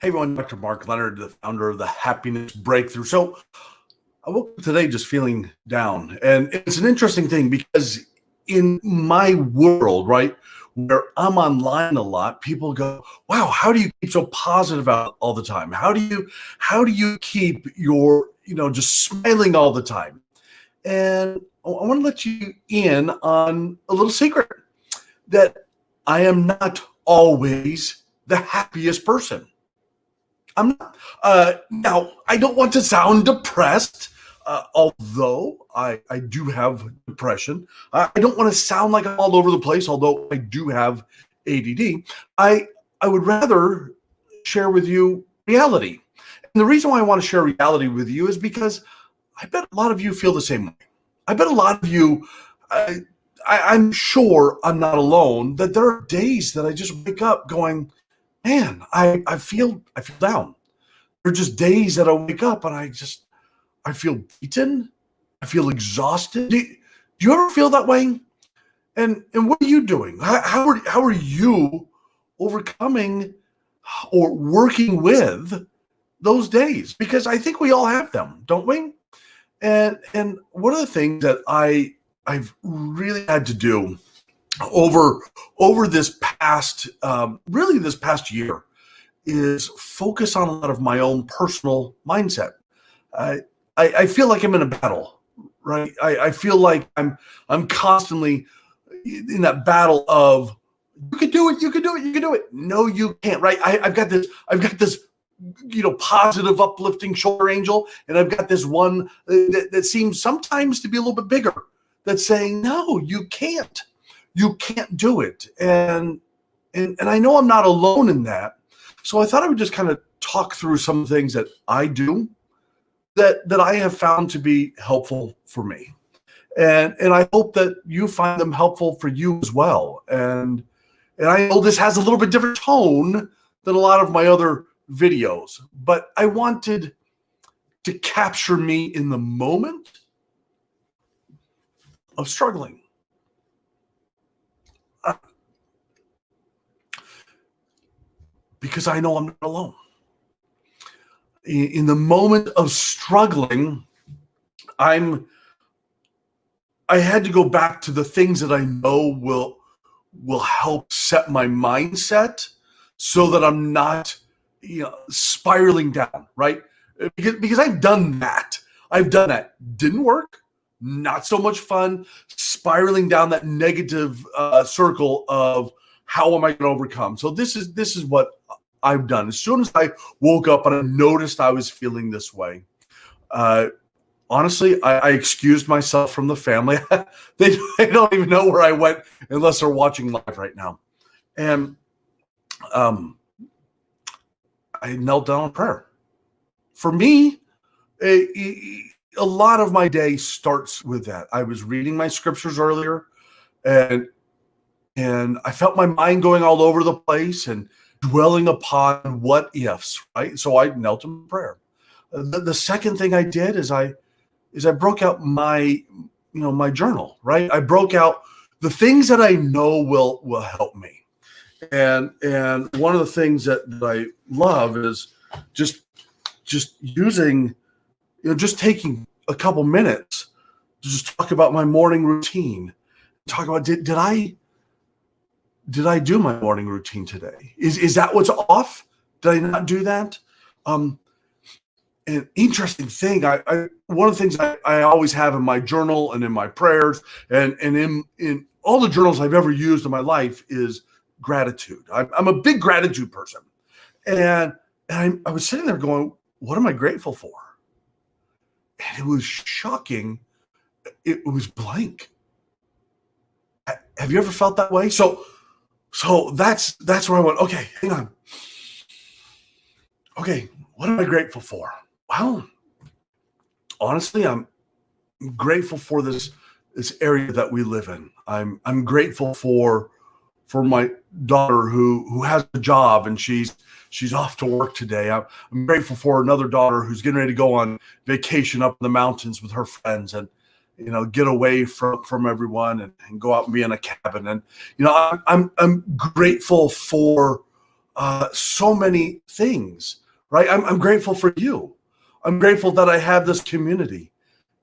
Hey everyone, Dr. Mark Leonard, the founder of the Happiness Breakthrough. So I woke up today just feeling down. And it's an interesting thing because in my world, right, where I'm online a lot, people go, wow, how do you keep so positive out all the time? How do you keep your, just smiling all the time? And I want to let you in on a little secret that I am not always the happiest person. I'm not. Now, I don't want to sound depressed, although I do have depression. I don't want to sound like I'm all over the place, although I do have ADD. I I would rather share with you reality. And the reason why I want to share reality with you is because I bet a lot of you feel the same way. I bet a lot of you. I, I'm sure I'm not alone. That there are days that I just wake up going, man, I feel down. There are just days that I wake up and I feel beaten. I feel exhausted. Do you ever feel that way? And what are you doing? How are you overcoming or working with those days? Because I think we all have them, don't we? And one of the things that I've really had to do over over this past really this past year is focus on a lot of my own personal mindset. I, I feel like I'm in a battle, right? I feel like I'm constantly in that battle of you can do it, you can do it, you can do it. No, you can't, right? I've got this positive, uplifting shoulder angel, and I've got this one that seems sometimes to be a little bit bigger that's saying, no, you can't do it. And I know I'm not alone in that. So I thought I would just kind of talk through some things that I do that I have found to be helpful for me. And I hope that you find them helpful for you as well. And I know this has a little bit different tone than a lot of my other videos, but I wanted to capture me in the moment of struggling. Uh, because I know I'm not alone. In the moment of struggling, I'm I had to go back to the things that I know will help set my mindset so that I'm not spiraling down, right? Because I've done that. I've done that. Didn't work. Not so much fun. Spiraling down that negative circle of how am I going to overcome? So this is what I've done. As soon as I woke up and I noticed I was feeling this way, uh, honestly, I excused myself from the family. They don't even know where I went unless they're watching live right now. And um, I knelt down in prayer. For me, a lot of my day starts with that. I was reading my scriptures earlier, and I felt my mind going all over the place and dwelling upon what ifs. Right, so I knelt in prayer. The second thing I did is I broke out my journal, right? I broke out the things that I know will help me. And one of the things that I love is just using, just taking a couple minutes to just talk about my morning routine. Talk about did I do my morning routine today? Is that what's off? Did I not do that? Um, an interesting thing. I one of the things I always have in my journal and in my prayers and in all the journals I've ever used in my life is gratitude. I'm a big gratitude person, and I was sitting there going, "What am I grateful for?" And it was shocking. It was blank. Have you ever felt that way? So that's where I went. Okay, hang on. Okay, what am I grateful for? Well, honestly, I'm grateful for this area that we live in. I'm grateful for my daughter who has a job and she's off to work today. I'm grateful for another daughter who's getting ready to go on vacation up in the mountains with her friends and get away from everyone and go out and be in a cabin. And I'm grateful for so many things, right? I'm grateful for you. I'm grateful that I have this community,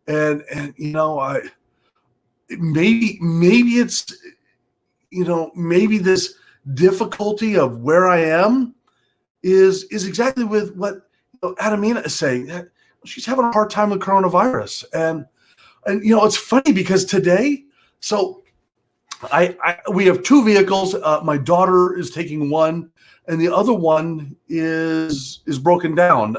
and I maybe it's maybe this difficulty of where I am is exactly with what Adamina is saying. She's having a hard time with coronavirus, and it's funny because today, so we have two vehicles. My daughter is taking one, and the other one is broken down.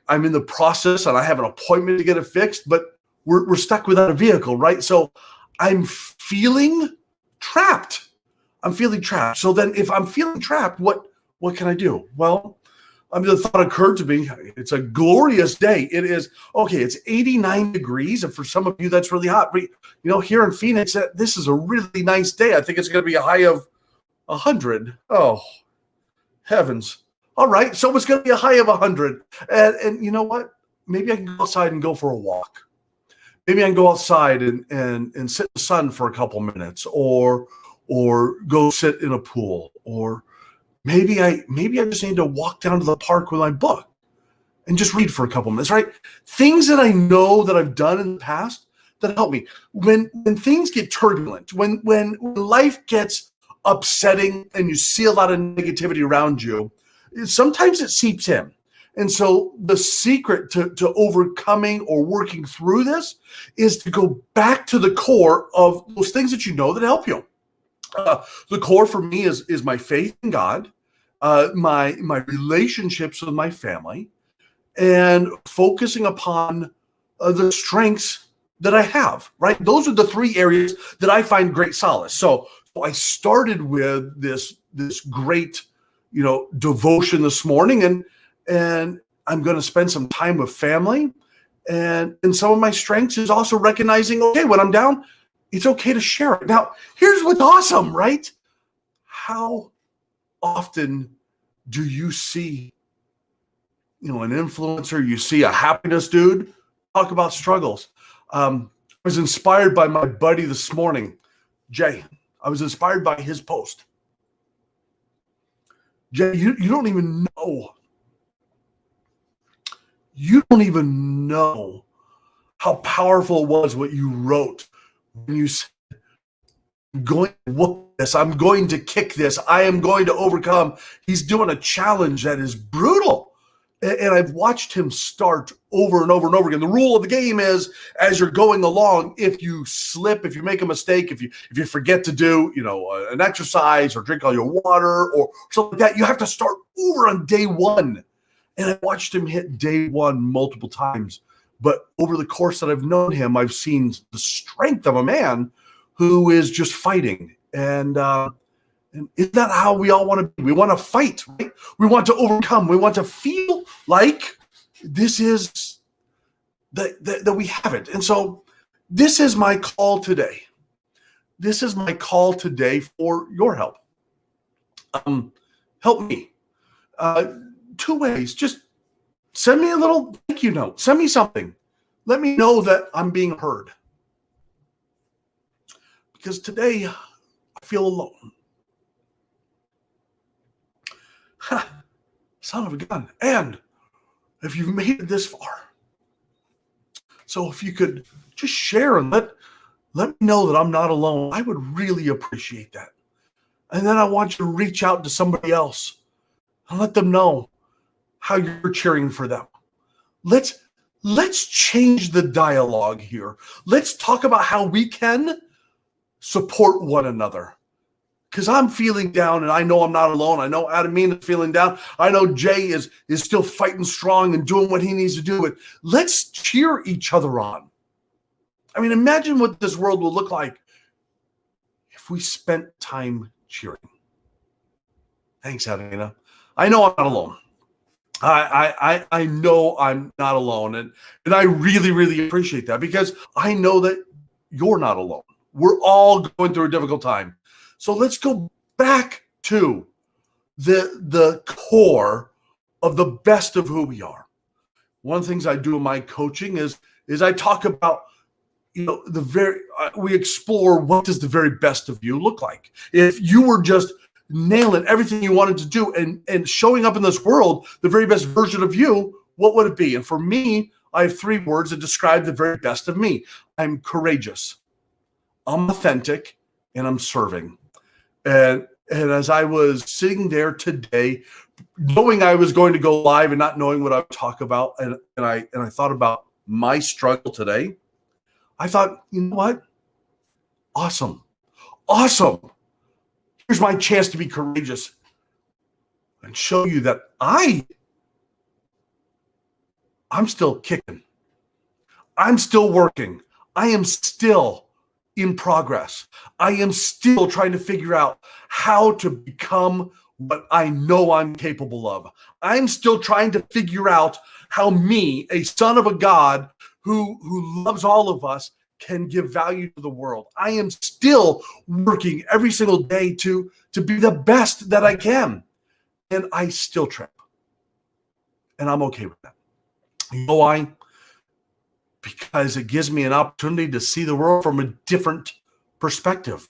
I'm in the process, and I have an appointment to get it fixed, but we're stuck without a vehicle, right? So I'm feeling trapped. So then, if I'm feeling trapped, what can I do? Well, the thought occurred to me. It's a glorious day. It is okay. It's 89 degrees, and for some of you, that's really hot. But here in Phoenix, this is a really nice day. I think it's going to be a high of 100. Oh, heavens! All right, so it's going to be a high of 100, and you know what? Maybe I can go outside and go for a walk. Maybe I can go outside and sit in the sun for a couple minutes, or go sit in a pool, or maybe I just need to walk down to the park with my book and just read for a couple minutes, right? Things that I know that I've done in the past that help me. When things get turbulent, when life gets upsetting and you see a lot of negativity around you, sometimes it seeps in. And so the secret to overcoming or working through this is to go back to the core of those things that that help you. The core for me is my faith in God, my relationships with my family, and focusing upon the strengths that I have, right? Those are the three areas that I find great solace. So I started with this great, devotion this morning, and I'm going to spend some time with family. And some of my strengths is also recognizing, okay, when I'm down, it's okay to share it. Now, here's what's awesome, right? How often do you see, an influencer, you see a happiness dude talk about struggles? I was inspired by my buddy this morning, Jay. I was inspired by his post. Jay, you don't even know. You don't even know how powerful it was what you wrote when you said, I'm going to whoop this. I'm going to kick this. I am going to overcome. He's doing a challenge that is brutal. And I've watched him start over and over and over again. The rule of the game is, as you're going along, if you slip, if you make a mistake, if you forget to do, an exercise or drink all your water or something like that, you have to start over on day one. And I watched him hit day one multiple times. But over the course that I've known him, I've seen the strength of a man who is just fighting. And isn't that how we all want to be? We want to fight, right? We want to overcome. We want to feel like this is that we have it. And so this is my call today. This is my call today for your help. Help me. Two ways. Just send me a little thank you note. Send me something. Let me know that I'm being heard. Because today I feel alone. Son of a gun. And if you've made it this far, so if you could just share and let me know that I'm not alone, I would really appreciate that. And then I want you to reach out to somebody else and let them know how you're cheering for them. Let's change the dialogue here. Let's talk about how we can support one another. Because I'm feeling down, and I know I'm not alone. I know Adamina is feeling down. I know Jay is still fighting strong and doing what he needs to do. But let's cheer each other on. I mean, imagine what this world will look like if we spent time cheering. Thanks, Adamina. I know I'm not alone. I know I'm not alone. And I really, really appreciate that, because I know that you're not alone. We're all going through a difficult time. So let's go back to the core of the best of who we are. One of the things I do in my coaching is I talk about, we explore what does the very best of you look like. If you were just nailing everything you wanted to do and showing up in this world, the very best version of you, what would it be? And for me, I have 3 words that describe the very best of me. I'm courageous, I'm authentic, and I'm serving. And as I was sitting there today, knowing I was going to go live and not knowing what I would talk about, and I thought about my struggle today, I thought, you know what? Awesome. Here's my chance to be courageous and show you that I'm still kicking. I'm still working. I am still in progress. I am still trying to figure out how to become what I know I'm capable of. I'm still trying to figure out how me, a son of a God who loves all of us, can give value to the world. I am still working every single day to be the best that I can. And I still trip. And I'm okay with that. You know why? Because it gives me an opportunity to see the world from a different perspective.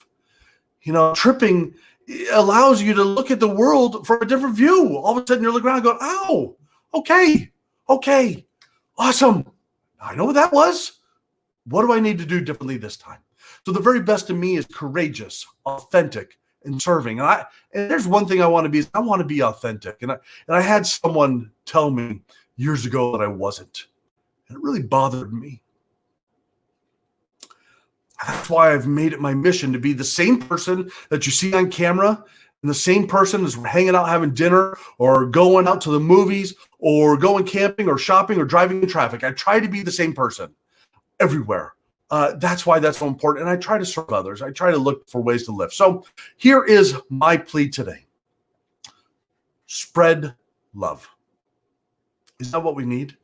You know, tripping allows you to look at the world from a different view. All of a sudden you're looking around going, oh, okay, awesome. I know what that was. What do I need to do differently this time? So the very best of me is courageous, authentic, and serving. And there's one thing I want to be, is I want to be authentic. And I had someone tell me years ago that I wasn't. And it really bothered me. That's why I've made it my mission to be the same person that you see on camera, and the same person that's hanging out having dinner or going out to the movies or going camping or shopping or driving in traffic. I try to be the same person everywhere. That's why that's so important. And I try to serve others. I try to look for ways to live. So here is my plea today. Spread love. Is that what we need?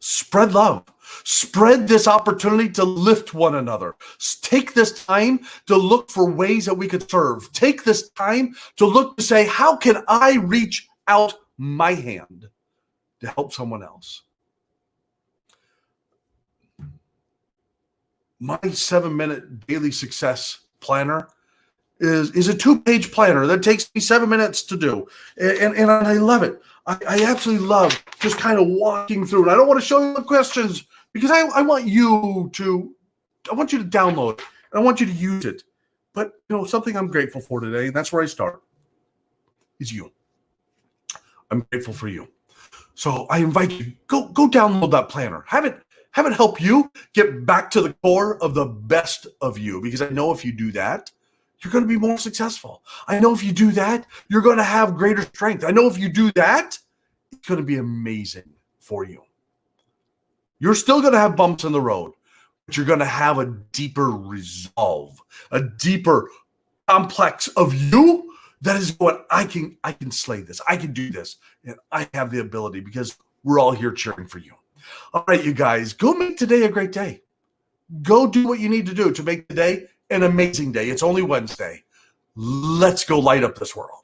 Spread love. Spread this opportunity to lift one another. Take this time to look for ways that we could serve. Take this time to look to say, how can I reach out my hand to help someone else? My 7-minute daily success planner is a 2-page planner that takes me 7 minutes to do. And I love it. I absolutely love just kind of walking through it. I don't want to show you the questions because I want you to download it. And I want you to use it. But something I'm grateful for today, and that's where I start, is you. I'm grateful for you. So I invite you, go download that planner. Have it help you get back to the core of the best of you, because I know if you do that, you're going to be more successful. I know if you do that, you're going to have greater strength. I know if you do that, it's going to be amazing for you. You're still going to have bumps in the road, but you're going to have a deeper resolve, a deeper complex of you that is what I can slay this. I can do this. And I have the ability, because we're all here cheering for you. All right, you guys, go make today a great day. Go do what you need to do to make today an amazing day. It's only Wednesday. Let's go light up this world.